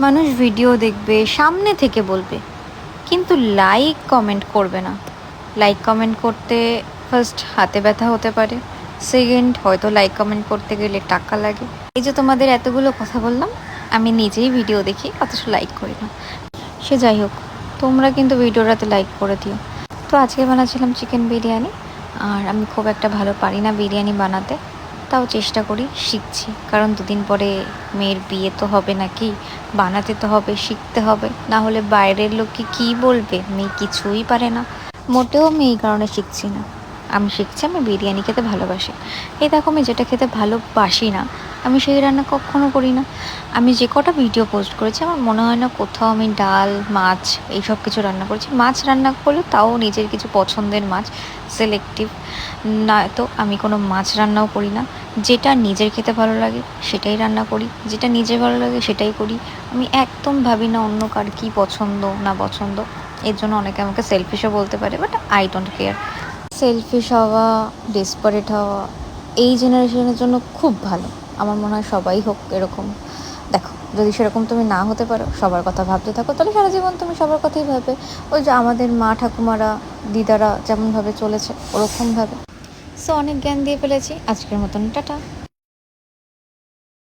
মানুষ ভিডিও দেখবে, সামনে থেকে বলবে, কিন্তু লাইক কমেন্ট করবে না। লাইক কমেন্ট করতে ফার্স্ট হাতে ব্যথা হতে পারে, সেকেন্ড হয়তো লাইক কমেন্ট করতে গেলে টাকা লাগে। এই যে তোমাদের এতগুলো কথা বললাম, আমি নিজেই ভিডিও দেখি অথচ লাইক করি না। সে যাই হোক, তোমরা কিন্তু ভিডিওটাতে লাইক করে দিও। তো আজকে বানাচ্ছিলাম চিকেন বিরিয়ানি। আর আমি খুব একটা ভালো পারি না বিরিয়ানি বানাতে, তাও চেষ্টা করি, শিখছি। কারণ দুদিন পরে মেয়ের বিয়ে তো হবে, নাকি বানাতে তো হবে, শিখতে হবে, না হলে বাইরের লোককে কী বলবে মেয়ে কিছুই পারে না। মোটেও আমি এই কারণে শিখছি না, আমি শিখছি আমি বিরিয়ানি খেতে ভালোবাসি। এই দেখো, আমি যেটা খেতে ভালোবাসি না আমি সেই রান্না কখনো করি না। আমি যে কটা ভিডিও পোস্ট করেছি আমার মনে হয় না কোথাও আমি ডাল, মাছ এইসব কিছু রান্না করেছি। মাছ রান্না করলে তাও নিজের কিছু পছন্দের মাছ, সিলেক্টিভ। না তো আমি কোনো মাছ রান্নাও করি না। যেটা নিজের খেতে ভালো লাগে সেটাই রান্না করি, যেটা নিজের ভালো লাগে সেটাই করি। আমি একদম ভাবি না অন্য কার কী পছন্দ না পছন্দ। এর জন্য অনেকে আমাকে সেলফিশও বলতে পারে, but I don't care. Selfish হওয়া, ডেসপারেট হওয়া এই জেনারেশনের জন্য খুব ভালো। আমার মনে হয় সবাই হোক এরকম। দেখো, যদি সেরকম তুমি না হতে পারো, সবার কথা ভাবতে থাকো, তাহলে সারা জীবন তুমি সবার কথাই ভাববে। ওই যে আমাদের মা ঠাকুমারা, দিদারা যেমনভাবে চলেছে ওরকমভাবে। সো অনেক জ্ঞান দিয়ে ফেলেছি, আজকের মতন টাটা।